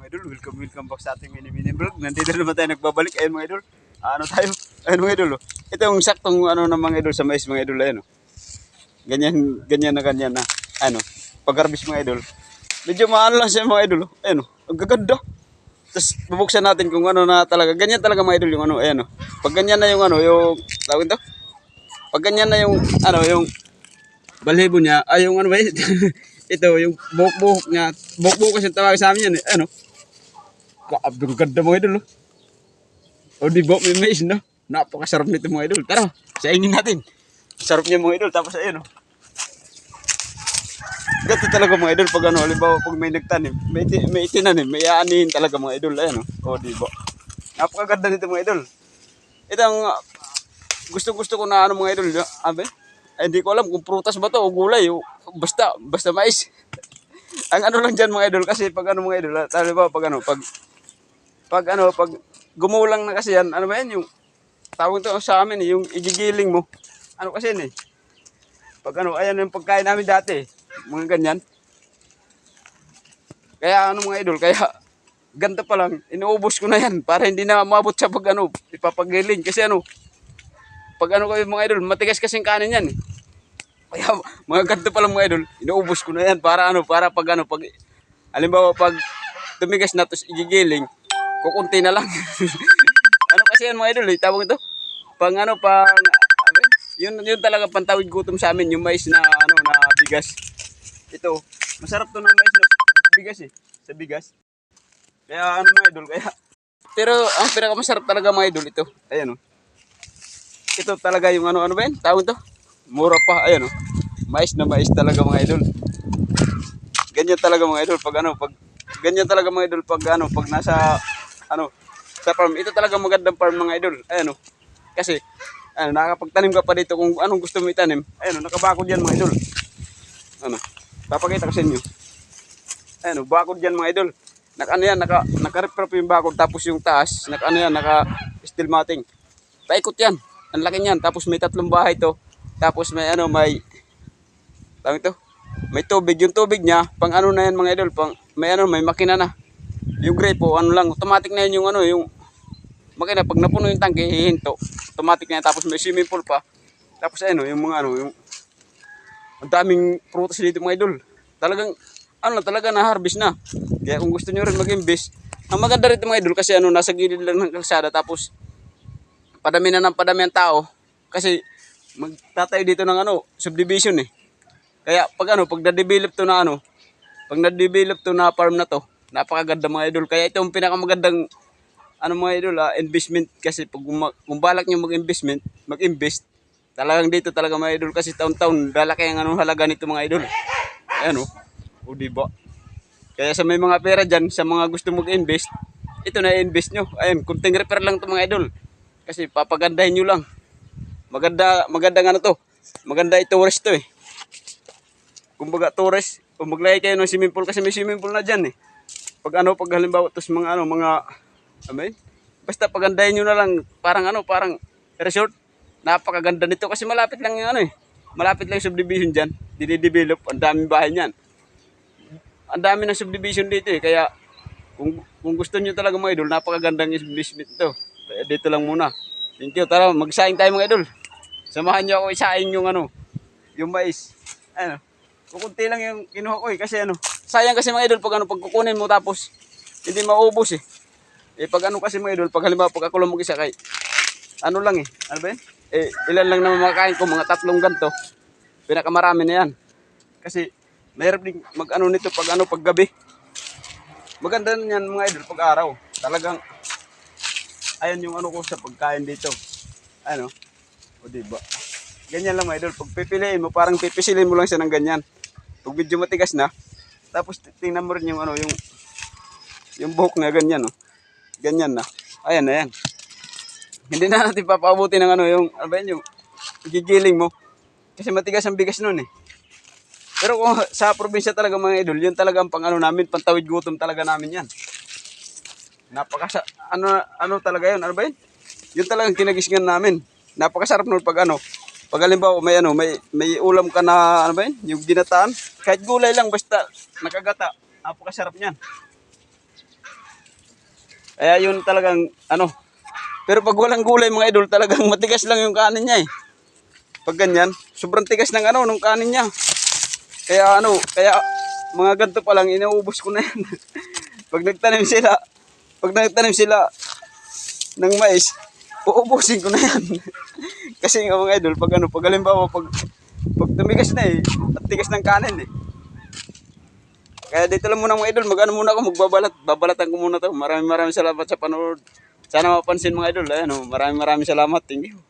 idol, welcome back sa ating mini vlog. Nandito naman tayo nagbabalik. Ayun mga idol. Ano tayo? Ayun mga idol. Ito yung saktong ano ng mga idol sa mais mga idol. Ayun. Ganyan na. Ano, pag-harvest mga idol. Medyo maano lang siya mga idol. Ayun. Ang gaganda. Tapos bubuksan natin kung ano na talaga. Ganyan talaga mga idol yung ano. Ayun. Pag ganyan na yung ano, yung tawag ito. Pag ganyan na yung ano, yung balhibo niya, ay yung ano ba yun? Ito, yung buhok-buhok niya. Buhok-buhok kasi tawag sa amin yan eh. Ano? Ang ganda mga idol. O di ba, may mais no? Napakasarap nito mga idol. Tara, saingin natin. Sarap niya mga idol. Tapos ayun. Ganito talaga mga idol. Pag ano, halimbawa pag may nagtanim, may itinanim, may aanihin talaga mga idol. Ayun o di ba? Napakaganda nito mga idol. Ito ang gusto ko na ano mga idol. Abe? Ay, hindi ko alam kung prutas ba to o gulay. O, basta mais. Ang ano lang dyan mga idol. Kasi pag ano mga idol. Tali ba pag gumulang na kasi yan. Ano ba yan yung tawag to sa amin yung igigiling mo. Ano kasi yan eh. Pag ano, ayan yung pagkain namin dati. Mga ganyan. Kaya ano mga idol. Kaya ganda pa lang. Inuubos ko na yan. Para hindi na maabot sa pag ano. Ipapagiling. Kasi ano. Pag ano kayo mga idol, matigas kasing kanin yan. Kaya mga ganito pa lang mga idol, inuubos ko na yan para ano, para pag halimbawa pag tumigas na tapos igigiling, kukunti na lang. Ano kasi yan mga idol, tawag ito, yun talaga pantawid gutom sa amin, yung mais na ano na bigas. Ito, masarap to na mais na bigas eh, sa bigas. Kaya ano mga idol, pero ang pinakamasarap talaga mga idol ito, ayan oh. Ito talaga yung ano ba yan? Tawag ito? Mura pa. Ayan o. Mais na mais talaga mga idol. Ganyan talaga mga idol. Ganyan talaga mga idol. Pag nasa, sa farm. Ito talaga magandang farm mga idol. Ayan o. Kasi, nakakapagtanim ka pa dito kung anong gusto mo itanim. Ayan o. Nakabakod yan mga idol. Papakita ko sa inyo. Ayan o. Bakod yan mga idol. Naka-reprop yung bakod. Tapos yung taas, naka-steel matting. Paikot yan. Ang laki niyan. Tapos may 3 bahay to. Tapos may tawag ito. May tubig. Yung tubig niya, pang ano na yan mga idol, may makina na. Yung gripo, automatic na yun yung makina. Pag napuno yung tangke, hihinto. Automatic na yan. Tapos may swimming pool pa. Tapos yung mga yung ang daming prutas dito mga idol. Talaga na-harvest na. Kaya kung gusto niyo rin mag-invest, ang maganda rito mga idol kasi nasa gilid lang ng kalsada. Tapos padami ang tao kasi magtatayo dito ng subdivision eh. Kaya pag na-develop to na farm na to, napakaganda mga idol. Kaya ito ang pinakamagandang mga idol, investment kasi pag kung balak niyo mag-invest, talagang dito talaga mga idol kasi taon-taon lalaki ang halaga nito mga idol. Ayan o di ba? Kaya sa may mga pera diyan, sa mga gusto mag-invest, ito na i-invest nyo. Ayun, kunting repair lang to mga idol. Kasi papagandahin nyo lang. Maganda to. Maganda i-tourist to eh. Kumbaga tourist, kung maglagay kayo ng swimming pool kasi may swimming pool na diyan eh. Pag halimbawa tos basta pagandahin nyo na lang parang resort. Napakaganda nito kasi malapit lang malapit lang yung subdivision diyan. Dinidevelop, ang daming bahay niyan. Ang dami ng subdivision dito eh. Kaya kung gusto niyo talaga mga idol, napakagandang investment ito. Kaya dito lang muna. Thank you. Tara, magsaing tayo mga idol. Samahan niyo ako isaing yung yung mais. Kukunti lang yung kinuha ko eh kasi sayang kasi mga idol pag kukunin mo tapos hindi maubos eh. Pag kasi mga idol, pag halimbawa pag ako lang mag-isa kay lang eh. Ano ba yun? Ilan lang naman makakain ko, mga 3 ganto. Pinakamarami na yan. Kasi mahirap din nito pag gabi. Maganda na yan mga idol pag araw. Talagang ayan yung ko sa pagkain dito. O diba? Ganyan lang mga idol. Pag pipiliin mo, parang pipisilin mo lang siya ng ganyan. Pag medyo matigas na, tapos tingnan mo rin yung buhok na ganyan. Ganyan na. Ayan na yan. Hindi na natin papaabuti ng yung gigiling mo. Kasi matigas ang bigas nun eh. Pero kung sa probinsya talaga mga idol, yun talaga ang namin, pantawid gutom talaga namin yan. Talaga yun, ano ba yun? Yun talagang kinagisgan namin. Napakasarap nun pag halimbawa may ulam ka na, yung ginataan, kahit gulay lang, basta nakagata, napakasarap niyan. Kaya yun talagang, ano, pero pag walang gulay mga idol, talagang matigas lang yung kanin niya eh. Pag ganyan, sobrang tigas ng ano, nung kanin niya. Kaya ano, kaya mga ganito pa lang, inaubos ko na yan. pag nagtanim sila, pag nagtanim sila ng mais, uubusin ko na yan. Kasi nga mga idol, pag ano, pag halimbawa, pag tumigas na eh, at tigas ng kanin eh. Kaya dito lang muna mga idol, mag-ano muna ako, babalatan ko muna to. Maraming salamat sa panood. Sana mapansin mga idol, ayan, oh, maraming salamat. Thank you.